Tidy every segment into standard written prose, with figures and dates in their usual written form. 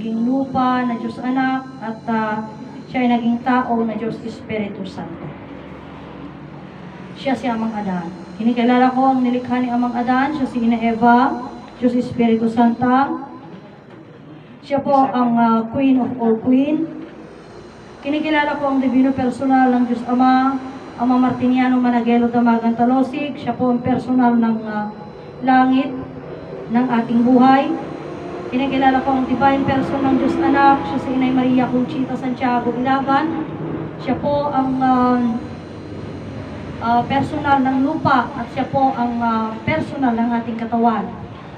naging lupa na Diyos Anak, at siya ay naging tao na Diyos Espiritu Santo. Siya si Amang Adan. Kinikilala ko ang nilikha ni Amang Adan, siya si Ina Eva, Diyos Espiritu Santa. Siya po ang Queen of all Queen. Kinikilala ko ang divino personal ng Diyos Ama, Ama Martiniano Managelo Damagan Talosig. Siya po ang personal ng langit ng ating buhay. Kinikilala ko ang divine person ng Diyos Anak, siya si Inay Maria Conchita Santiago Ilagan. Siya po ang personal ng lupa, at siya po ang personal ng ating katawan.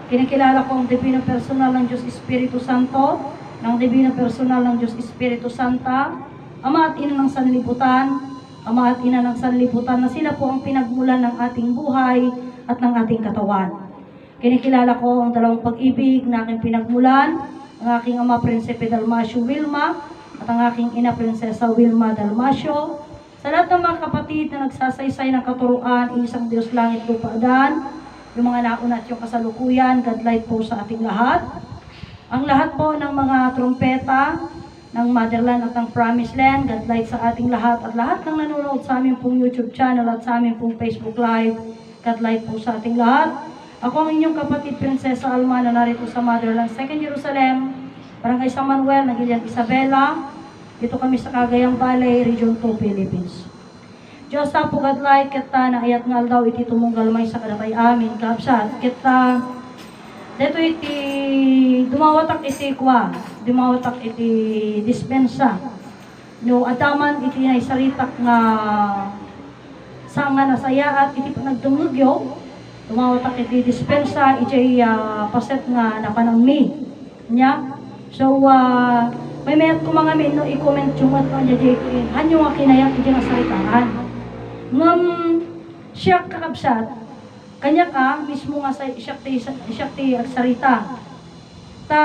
Kinikilala ko ang divino personal ng Diyos Espiritu Santo, ng divino personal ng Diyos Espiritu Santa, Ama at Ina ng Sanlibutan, Ama at Ina ng Sanlibutan, na sila po ang pinagmulan ng ating buhay at ng ating katawan. Kinikilala ko ang dalawang pag-ibig na aking pinagmulan, ang aking ama Prinsipe Dalmasio Wilma at ang aking ina Prinsesa Wilma Dalmasio. Sa lahat ng mga kapatid na nagsasaysay ng katuruan, isang Diyos langit lupa adan, yung mga nauna at yung kasalukuyan, God light po sa ating lahat. Ang lahat po ng mga trumpeta ng Motherland at ng Promised Land, God light sa ating lahat, at lahat ng nanonood sa aming pong YouTube channel at sa aming pong Facebook Live, God light po sa ating lahat. Ako ang inyong kapatid, Prinsesa Alma, na narito sa Motherland, 2nd Jerusalem, Barangay San Manuel, Nagilian Isabela. Dito kami sa Cagayang Valley, Region 2, Philippines. Diyos sa po God light, kita na ayat ngal daw iti tumunggal may sa kadatay amin, kapsat. Kita, dito iti dumawatak iti kwa, dumawatak iti dispensa. No, adaman iti na isaritak nga sanga na saya at iti panagdumugyo, dumawatak iti dispensa, iti paset nga napanangmi. Nya? So, may mayat ko mga no, i-comment yung at hanyo nga kinayak iti nga saritaan. Ngam, siya kakabsat, kanya ka, mismo nga sa siya ti agsarita. Ta,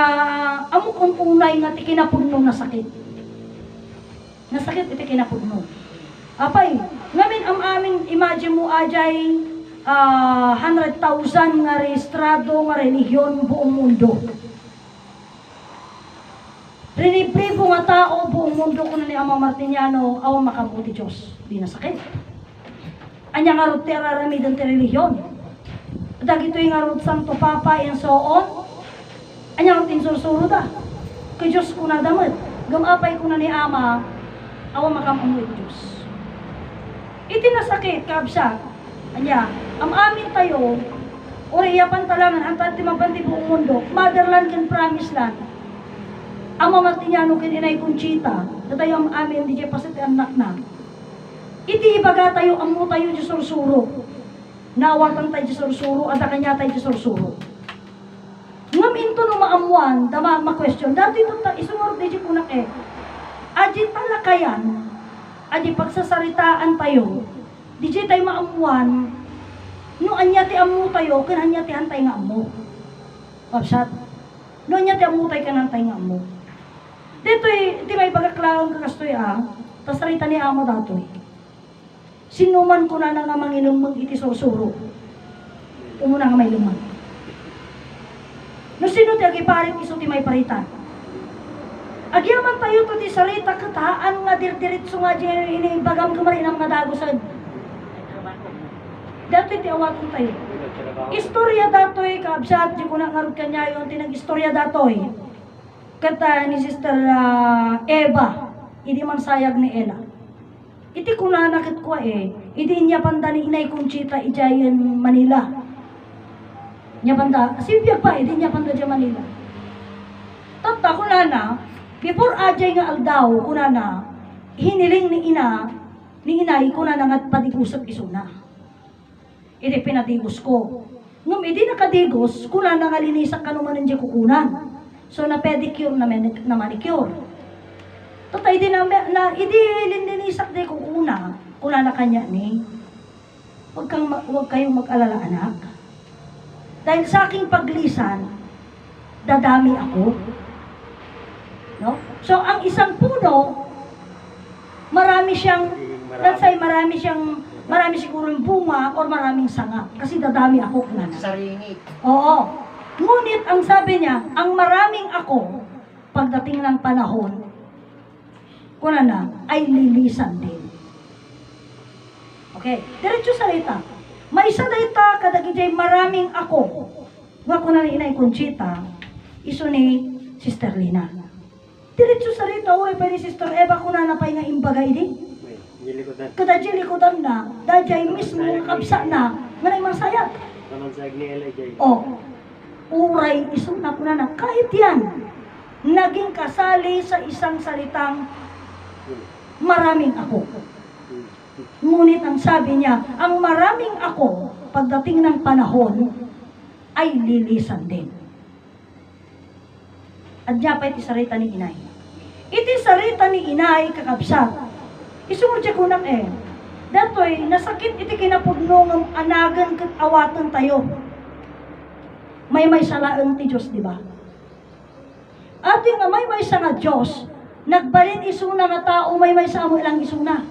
amo kung unay nga ti kinapudno na sakit. Nasakit iti kinapudno. Apay, ngamin ang aming imagine mo ajay 100,000 nga rehistrado nga relihiyon buong mundo. Rinibribo nga tao buong mundo ko na ni Ama Martiniano, awa makabuti Diyos. Di nasakit. Anya nga rot ti araramidon ti relihiyon. Dagito yung nga rot Santo Papa and so on. Anya rot insursuro da. Kay Diyos ko na damot. Gamapay ko na ni Ama, awa makamuti Diyos. Iti nasakit, kabsa. Anya, ang amin tayo, uriyapan talangan, hantad ti mabanti buong mundo, Motherland can Promised Land. Ama Martiniano kin Inay Conchita, na tayo ang amin, di jay pasit anak na. Iti ibaga tayo, amu tayo di sursuro. Nawatan tayo di sursuro, at kanya tayo di sursuro. Ngaminto no maamuan, dama ma-question, dati ito isumurot di jay punak aji talakayan, aji pagsasaritaan tayo, di jay tayo maamuan, no anya ti amu tayo, kananya ti hantay nga amu. Kapsat, no anya ti amu tayo kanantay nga amu. Dito di may bagaklang kakastoy tas sarita ni amo datoy. Sinuman ko na nga manginom iti sursuro. Umuna nga may luman. No sino ti agiparit iso ti may paritan. Agyaman tayo to ti sarita kataan nga dirdiritso nga ini bagam kumarin ang madago sa dato ti awaton tayo. Istorya datoy kaabsat di ko na ngarod kanya yung tinag-istorya datoy. Kata ni Sister Eva, hindi man sayag ni Ella. Iti kunanakit ko hindi niya panda ni Inay Conchita ijayan Manila. Niya panda, sibiyag pa, hindi niya panda dyan Manila. Tata, kunana, before ajay nga aldaw, kunana, hiniling ni Inay, kunana nga padigusap isuna. Iti pinadigos ko. Ngum, hindi nakadigos, kunana nga linisak ka naman hindi kukunan. So, na pedicure na manicure. Tatay din na idilinisak di kung una na kanya ni, huwag kayong mag-alala anak. Dahil sa aking paglisan, dadami ako. No? So, ang isang puno, marami siyang, let's say, marami siguro yung bunga or maraming sanga. Kasi dadami ako kunana. Saringit. Oo. Ngunit ang sabi niya, ang maraming ako, pagdating ng panahon, kuna na, ay lilisan din. Okay, diretso salita. May isa dayta kadagijay maraming ako. Nga kuna ni Inay Conchita, iso ni Sister Lina. Diretso salita, uri pa ni Sister Eva kuna na pa'y nga imbagay din. Kadadji likodan na, dajay mismo kabsa na, nga na masayat. Oh, uray iso na kuna na, kahit yan, naging kasali sa isang salitang maraming ako. Ngunit ang sabi niya, ang maraming ako, pagdating ng panahon, ay lilisan din. At diya pa iti sarita ni Inay. Iti sarita ni Inay, kakabsat. Isungod siya kunak datoy, nasakit iti kinapudno ng anagan kat awatan tayo. May salaang ti Diyos, di ba? Ati nga may sa nga Diyos, nagbalin isuna nga tao, may sa amo ilang isuna.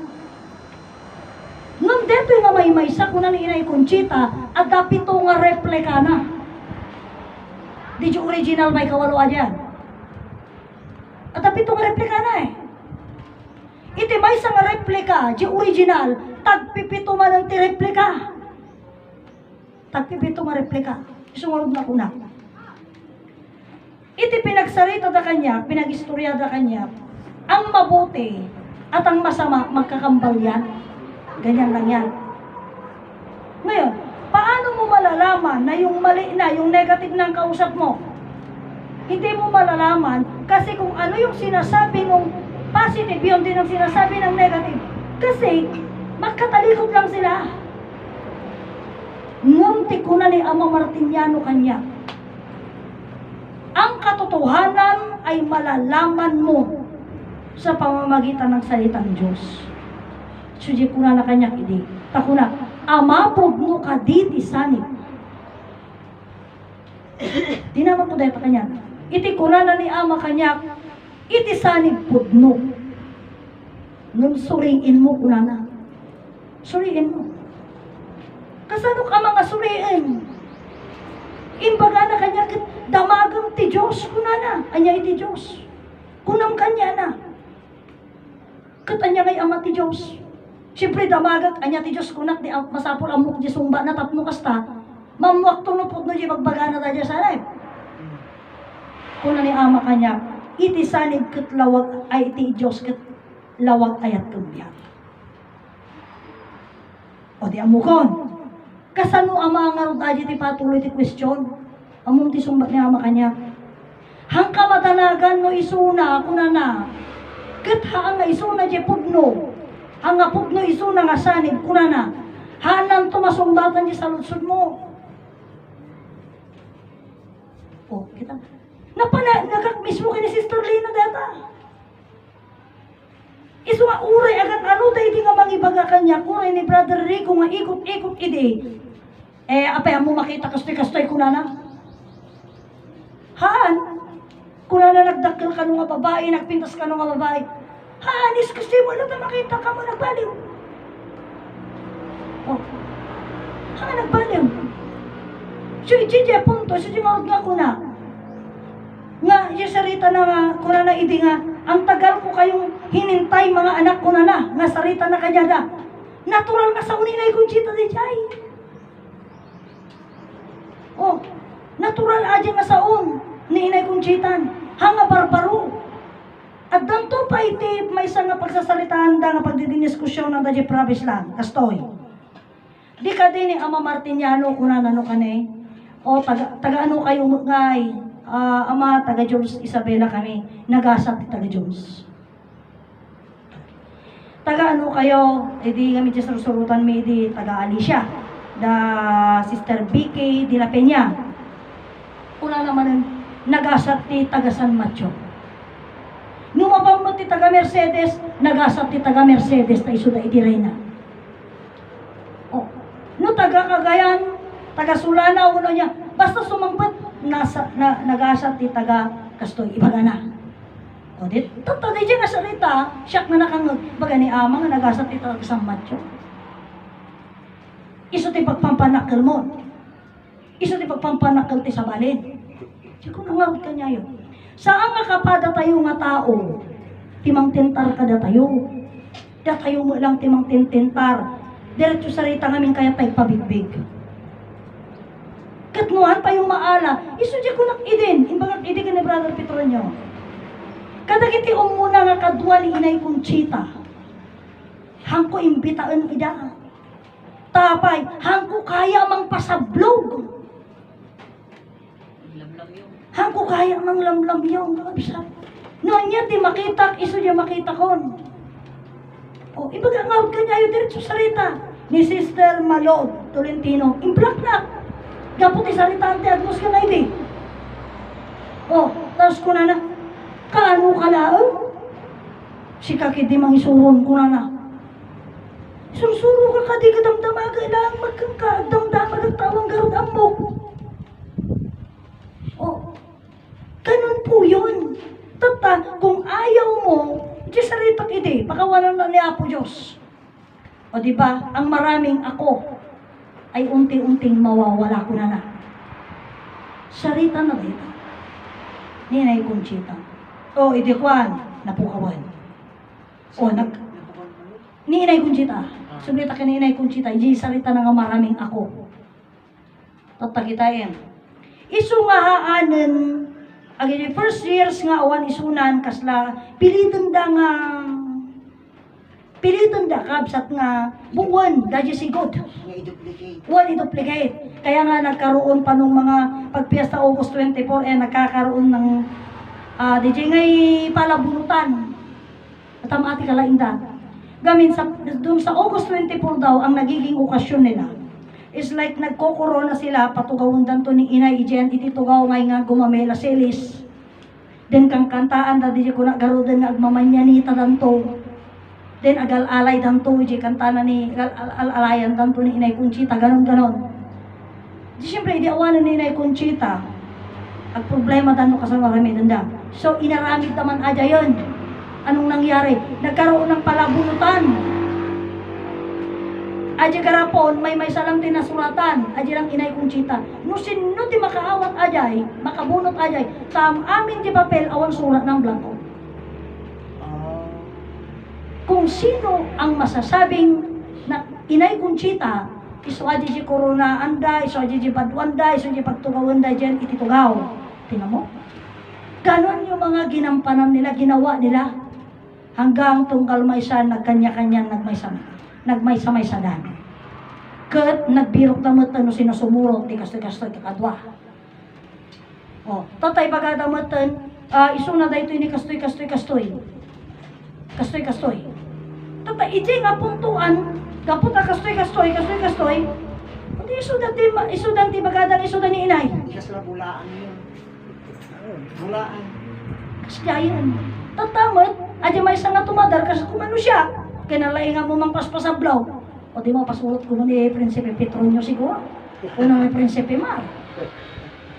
Ngam deto nga may sa kuna ni Inay Conchita, at dapito nga replika na. Di yung original may kawalo dyan. At dapito nga replika na Iti may sa nga replika, di original, tagpipito man ang ti replika. Tagpipito nga replika. Isungarod na kuna. Iti pinagsarita da kanya, pinagistorya da kanya, ang mabuti at ang masama, magkakambal yan. Ganyan lang yan. Ngayon, paano mo malalaman na yung mali na, yung negative ng kausap mo? Hindi mo malalaman kasi kung ano yung sinasabi ng positive, yun din ang sinasabi ng negative. Kasi, magkatalikod lang sila. Ngunti ko na ni Ama Martiniano kanya. Ang katotohanan ay malalaman mo sa pamamagitan ng salitang Diyos. Suji ko na kanya kidi. Tako na, amapog mo ka diti sanib. Di naman po dahil pa kanya. Iti ko na ni Ama kanya, iti sanib pudno. Nung suriin mo kuna na. Suriin mo. Kasano ka mga suriin? Imbaga na kanya, damagang ti Diyos kuna na. Anya iti Diyos. Kunam kanya na. Katanya kay Ama ti Diyos. Siyempre damagat, anya ti Diyos kunak di masapol amok di sumba na tapno kasta. Mamuak tunupot no di magbaga na tayo sa life. Kuna ni Ama kanya, iti sanib ket lawag ay iti Diyos ket lawag ayat kumbiyak. O di amukon. Kasano Ama nga rod aji ti patuloy ti question? Among ti sumbat ni Ama kanya. Hangka matanagan no isuna kuna na. Ket haan nga isuna di pudno. Ang nga pudno isuna nga sanib kuna na. Hanan to masumbatan di sa lutsod mo. O, kita. Nagak mismo kini Sister Lina data. Isu nga uray agad ano tayo di nga mangibaga kanya. Uray ni Brother Rico nga ikot-ikot ide. Apay mo makita kastoy-kastoy kuna na. Haan, kuna na nagdakil ka nga babae, nagpintas ka nga babae. Haan, iskasti mo lang na makita ka mo nagbaliw. Oh, haan nagbaliw. So, iti punto, so di maud nga kuna. Nga, yung sarita na nga, kuna na idi nga, ang tagal ko kayong hinintay mga anak ko na nga sarita na kanya da. Natural nga sa Inay Conchita di jay. Oh, natural aja nga saon ni Inay Conchita, hanga barbaro. At danto pa iti may isa nga pagsasalitaan da nga pagdidiskusyon ng dadya province lang, kastoy. Di ka din ni Ama Martiniano kuna nano kane, o taga ano kayo ngay, Ama, taga Jones Isabela kami, nagasat ti taga Jones. Taga ano kayo, edi kami sa surutan mi di taga Alicia, da Sister BK de la Peña. Una naman nagasat ti taga San Mateo. Numabang mo ti taga Mercedes, nagasat ti taga Mercedes ta iso da iti Reyna. Oh, no taga Cagayan, taga Sulana uno niya, basta sumangpet nagasat ti taga kastoy ibaga na. O dit, totoo di dyan nga salita, siyak na nakangag, baga ni Ama nga nagasat ti taga San Mateo. Iso ti pagpampanakal mo. Iso ti pagpampanakal ti sabalin. Siya kung nangawit ka niya yun. Saan nga kapada tayo nga tao? Timang tentar ka da tayo. Da tayo mo lang timang tentar. Diretso sa rita ngamin kaya tayo pabigbig. Katnuhan pa yung maala. Isudya ko nak idin. Imbagak idin ka ni Brother Petronio. Kadagiti muna nga kadwa ni Inay Conchita. Hangko imbitaan ida. Tapay, hangko kaya mang pasablog. Hangko kaya mang lamlam yung. Noon niya di makita, isudya makita kon. O, ibaga ngawag ka niya yung diretso salita ni Sister Malod Tolentino. Implak na. Gapot isaritante agnos ka na hindi. O, tapos ko na kaano ka na, si kakit di mang isuron ko na. Susuro ka kadi kadamdamaga lang magkakadamdamag at tawang garot amok. O, ganun po yun. Tata, kung ayaw mo, di saritak ide, pakawalan na ni Apo Diyos. O diba, ang maraming ako ay unti-unting mawawala ko na. Sarita na rin. Ninay Conchita. O, idikwan, napukawan. O, Ninay Conchita. Sublita ka Ninay Conchita, di sarita na nga maraming ako. Tatakitain. Isu nga haanen, agi first years nga awan isunan kasla piliton da kabsat nga buwan dadya sigod. Buwan i-duplicate. Kaya nga nagkaroon pa nung mga pagpiesta August 24 nagkakaroon ng DJ ngay palabunutan. At ang ati kalainda. Gamin dun sa August 24 daw ang nagiging okasyon nila. Is like nagko-corona sila patugawon danto ni Inay Ijen ititugaw ngay nga gumamela selis. Den kang kantaan da di ko na garudan nga agmamanyanita danto. Den agal-alay danto di kantana ni alayan danto ni Inay Conchita ganon. Di siyempre di awanan ni Inay Conchita. Ang problema danto kasama kami danda. So inaramid naman aja yon. Anong nangyari? Nagkaroon ng palabunutan. Aja garapon, may salang tinasuratan. Aja lang Inay Conchita. No sino di makaawat ajay, makabunot ajay. Tam amin di papel, awan surat ng blanco. Kung sino ang masasabing na Inay Conchita, iso aja di corona anda, iso aja di badwanda, iso aja pagtugawanda dyan, ititugaw. Tingnan mo? Ganon yung mga ginampanan nila, ginawa nila. Hanggang tunggal may sa nagkanya-kanya nagmay-samay sa dan. Kat nagbirok na matan no sinusumurot di kastoy-kastoy kakadwa. O, tatay bagada matan, iso na dahito ni kastoy-kastoy. Kastoy-kastoy. Tatay, iti nga puntuan, kapot na kastoy-kastoy. Hindi iso dati bagadang iso ni Inay. Kasi na bulaan yun. Bulaan. Kasyayan. Tatamot, adya may isang natumadar kasi kung ano siya. Kinalay nga mo mang paspasablaw. O di mo, pasulot ko ni Prinsipe Petronio siguro. Unang ni Prinsipe Mar.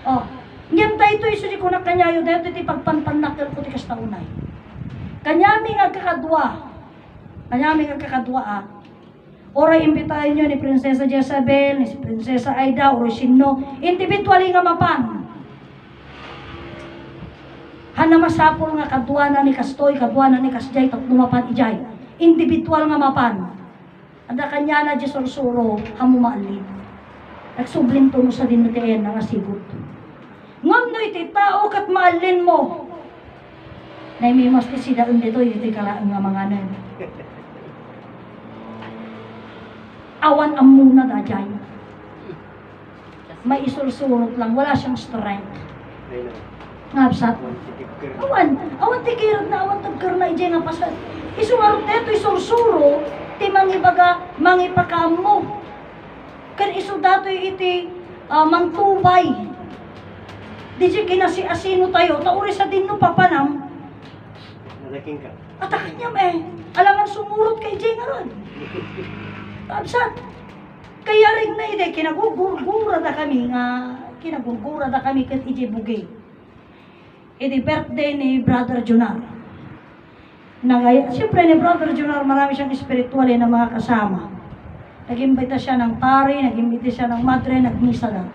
O, ngayon tayo ito iso di ko na kanyayo. Dahil ito ipagpanpanakil ko ti kastaunay. Kanyaming agkakadwa. Oray imbitahin nyo ni Prinsesa Jezabel, ni Prinsesa Aida, o sino. Individually nga mapan. Hana masapol nga kadwana ni Kastoy, kadwana ni Kasjay, tatlumapan ijay. Individual nga mapan. Ada kanya na di sursuro, hamumaalin. Nagsublim to mo sa dinutian na nga sigot. Ngam no iti tao kat maalin mo. Naimimas ti sidaon dito, iti kalaan nga mga nan. Awan amuna da jay. May isursurot lang, wala siyang strength. Ngapsat. Awan tikirat na, awan tagkar na ije nga pasat. Isungarot neto, isursuro, ti mangipakam mo. Kan isu dato iti mangtubay. Di siya kinasi-asino tayo, tauri sa din no papanam. Nalaking ka. Atakan niya alangan sumurot kay ije nga ron. Ngapsat. Kaya rin na ide, kinagugura da kami kat ije bugay. Iti birthday ni Brother Junar. Siyempre ni Brother Junar, marami siyang espiritual na mga kasama. Nag-imbita siya ng pare, nag-imbita siya ng madre, nagmisa lang.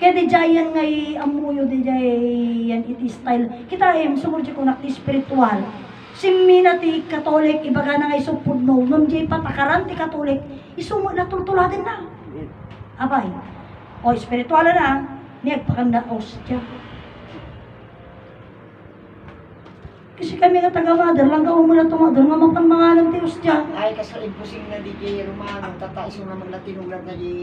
Kaya di jayan ngay amuyo di jayan iti style. Kita sumurji ko na ti spiritual. Simina ti Katolik, ibaga na ngay supudno. Ngam jay patakaran ti Katolik, isumo na tultuladin na. Abay. O spiritual na, niyag pakanda ostya. Kasi kami nga taga-mother, lang gawin mo na tumador, nga mapanmangalan ti ostya. Ay, kasi imposing na di kay Romano, tataiso naman na tinulang na di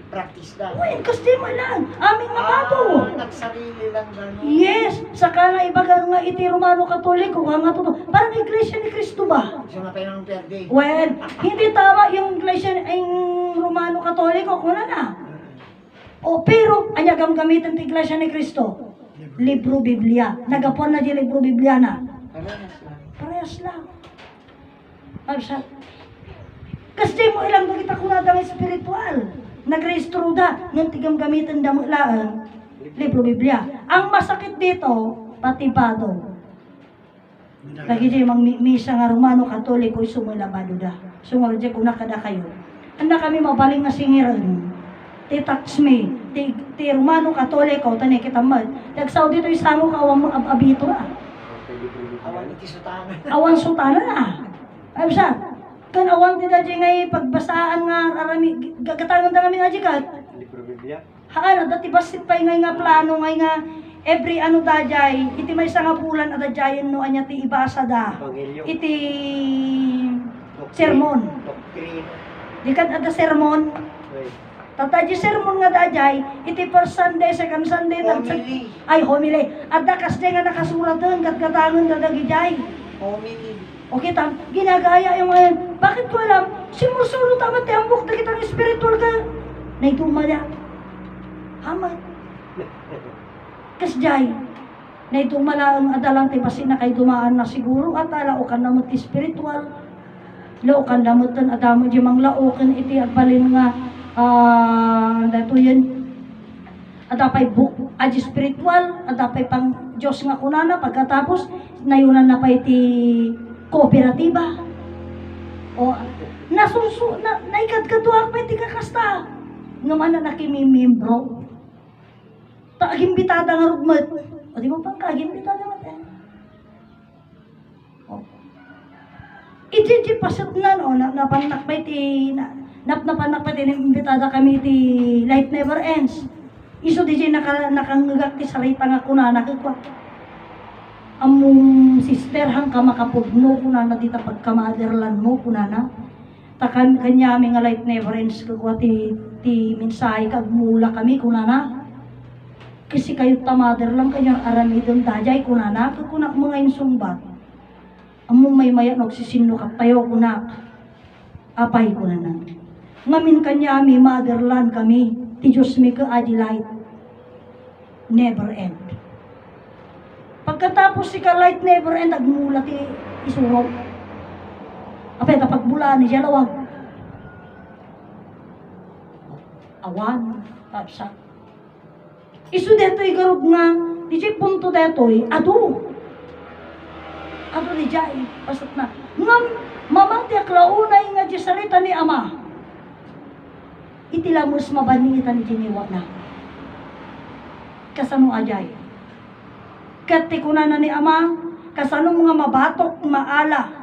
practice da. Uy, kasi mo lang, aming makato. Nagsarili lang gano'n. Yes, saka na ibaga nga iti Romano Katoliko, nga to. Parang iglesia ni Cristo ba? So na pa yun ang perde. Well, hindi tama yung iglesia, yung Romano Katoliko, kuna na. O, pero, anya gamitin ti iglesia ni Cristo? Libro Biblia. Nagapon na di libro Biblia na. Parehas lang. Parehas lang. Alsa. Kasi mo ilang kita kunadang espiritual. Nagrehistro da. Nung tigam gamitin da laan. Libro Biblia. Ang masakit dito, patibado. Lagi di mang misa nga Romano Katoliko sumulabado da. Sumurad di kuna kada kayo. Anda kami mabaling nga singiran. Ti touch me. Ti Romano Katoliko. Tani kita mad. Nagsaw dito isamo ka awang abito na. Awan iti sutana. Awan sutana na. Ay sa kan awan ti dadya ngay pagbasaan nga arami gagatangan da kami nga jikat. Libro Biblia. Haan dati basit pa ngay nga plano ngay nga every ano dadyay iti may nga bulan adadyayen no anya ti ibasa da. Evangelyo. Iti sermon. Doctrine. Dikat ada sermon. Uy. Tataji sermon nga dadyay iti first Sunday, second Sunday, Homily. ay homily. Adda kasde nga nakasurat doon gatgatangan da dagijay. Homily. O kita, ginagaya yung ngayon. Bakit ko alam? Simusulo tama ti ambok na kitang spiritual ka. Naitumala. Hamat. Kasjay. Naitumala ang adalang ti basin na kay dumaan na siguro at alaukan na mo ti spiritual. Laukan na mo tan adamo di mang laukan iti agbalin nga dato yun. Adapay book, aji spiritual, adapay pang Diyos nga kunana, pagkatapos, nayunan na pa iti kooperatiba. O, naikadkaduak pa iti kakasta. Nga man na nakimimembro. Agimbitada nga rugmat. O, di mo pang kagimbitada nga tayo. O. Iti pasat na, no, napanak pa iti, napanak pa iti, imbitada kami iti Light Never Ends. Iso di dyan nakangagak ti sarita nga kunana kagwa. Among sister hang ka makapudno kunana dita pagkamaderlan mo kunana. Takan kanya nga Light Never Ends kagwa ti mensahe kagmula kami kunana. Kasi kayo tamader lang kanyang aramidon dajay kunana kagkunak mga insumbat. Among may maya nagsisinno tayo kunak. Apay kunana. Ngamin kanya mi motherland kami. Ti Diyos mi ka Light Never End. Pagkatapos si ka Light Never End, agmula ti isuro. Apay kapagbulaan ni Jalawag. Awan, tapsa. Isu deto'y garog nga, di jay punto deto'y, ado di jay, pasat na. Ngam, mamang ti aklaunay nga di salita ni Ama. Itilamos mabanitan jiniwa na. Kasano ajay. Katikunan na ni Ama, kasano mga mabatok, maala.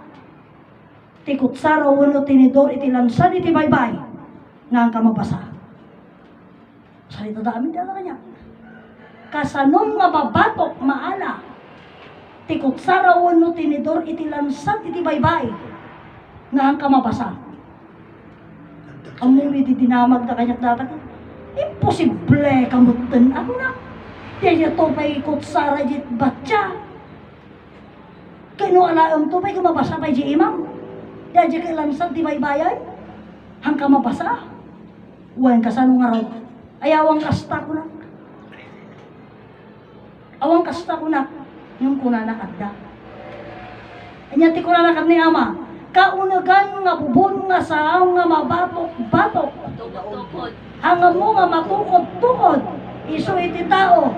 Tikot saraw wano tinidor itilansan iti baybay. Nga ang kamabasa. Salita da amin dala kanya. Kasano mga mabatok, maala. Tikot saraw wano tinidor itilansan iti baybay. Nga ang kamabasa. Ang muli di dinamag na kanyak dapat. Imposible kamutan. Ano na? Diya to pa ikot sara jit batya. Kano alaam to pa kumabasa pa jit imam. Diya kailansan di baybayan. Hang ka mabasa. Uwan kasano nga raw. Ayawang kasta ko na. Awang kasta ko na. Yung kuna nakadda. Anyati ko na nakad ni Ama. Kaunagan nga bubon nga saaw nga mabatok-batok. Hanga mo nga matukod-tukod. Iso iti tao.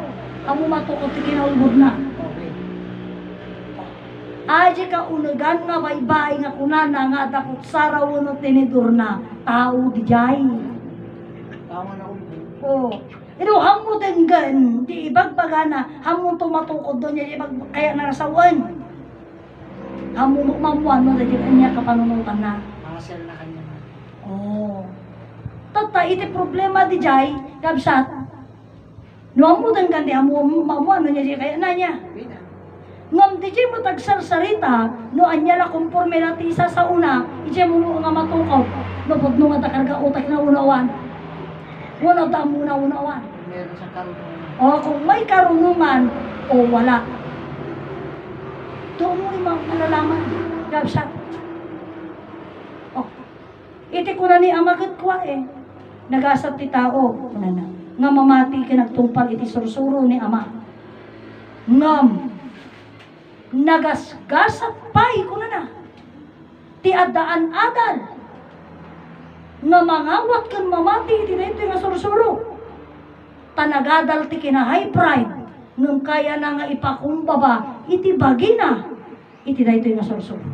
Amo matukod ti kinaulbod na. Aji kaunagan nga baybay nga kunana nga dakot saraw no tinidor na. Tao di jay. Tama na ulo. Oh. Ino hamo denggan, di ibagbagana, hamo tumatukod doon niya, ibag kaya narasawan. Hamo mo mamuan mo dahil niya kapanunutan na. Makasal na kanya na. Oh. Tata, iti problema di jay, kabsat. No hamo denggan di hamo mamuan no niya kaya na niya. Bina. Ngam di jay mo tagsarsarita, no anya la kumporme na tisa sa una, ije mo nga matukaw, no pudno nga takarga utak na unawan. Wala ta muna unawan. Meron sa karunungan. O kung may karunungan, o wala. Doon mo yung malalaman. Gabsat. O, iti ko na ni amagat kwa eh. Nagasat ti tao. Kuna na. Nga mamati ka nagtungpal iti sursuro ni ama. Ngam. Nagasgasat pa'y kuna na. Ti adaan-adal. Nga mangawat kan mamati iti na ito nga sursuro. Tanagadal ti kina high pride. Nung kaya na nga ipakumbaba, iti bagina. Iti na ito nga sursuro.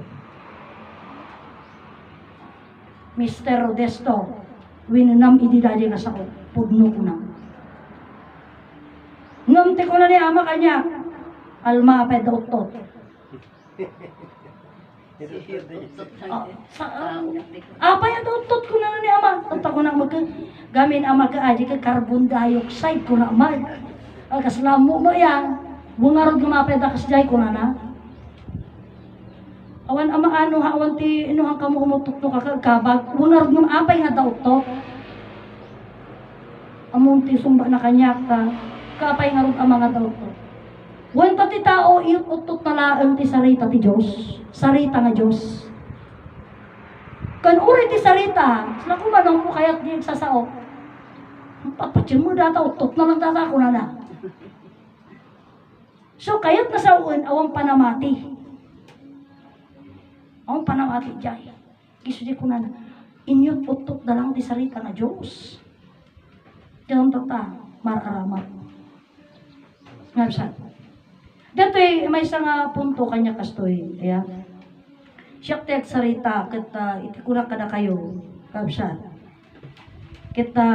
Mr. Rodesto, winunam iti dali nga sa pudno ko na. Ngam ti ko na ni ama kanya, alma pedautot. Apa yan utot ko na ni ama. Unta ko na gamin ama ka aji ka carbon dioxide ko na mag. Kaslamo mo yan. Bungarod lumapeda kasjay ko na na. Awan ama ano awan ti inuhang kamo umutot no kakagkabag. Bungarod ng apay nga daw to. Among ti sumba na kanyak ka. Kapay nga rod ama nga daw to. Wan ti tao iutot na laang ti sarita ti Diyos. Sarita nga Diyos. Kan uri ti sarita, sila kumanong mo kaya't di nagsasao. Papatsin mo data, utot na lang data ko na na. So kaya't nasaon, awang panamati. Awang panamati dyan. Giso di ko na na. Inyot utot na lang ti sarita nga Diyos. Diyan tata, mararamat. Nga saan? Dito may isang punto kanya kastoy. Ayan. Siyak tiyak sarita, kita itikura ka na kayo, kabsat. Kita,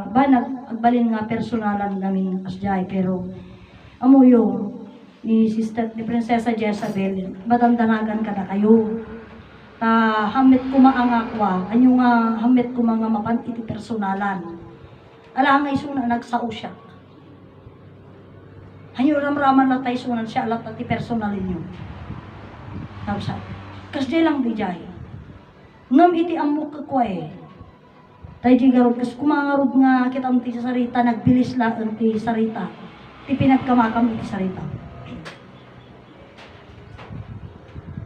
ba nagbalin nga personalan namin asjay, pero amuyo, ni sister, ni Prinsesa Jezabel, badandanagan ka na kayo. Ta hamit ko maangakwa, anyo nga hamit ko mga mapan iti personalan. Ala nga isuna nagsao siya. Hanyo ramraman na tayo sunan siya alat at personalin nyo. Tapos kasi lang di jay. Ngam iti amok kakwa eh. Tayo di garod. Kasi kumangarod nga kita ti sarita, nagbilis lang ti sarita. Ti pinagkamakam iti sarita.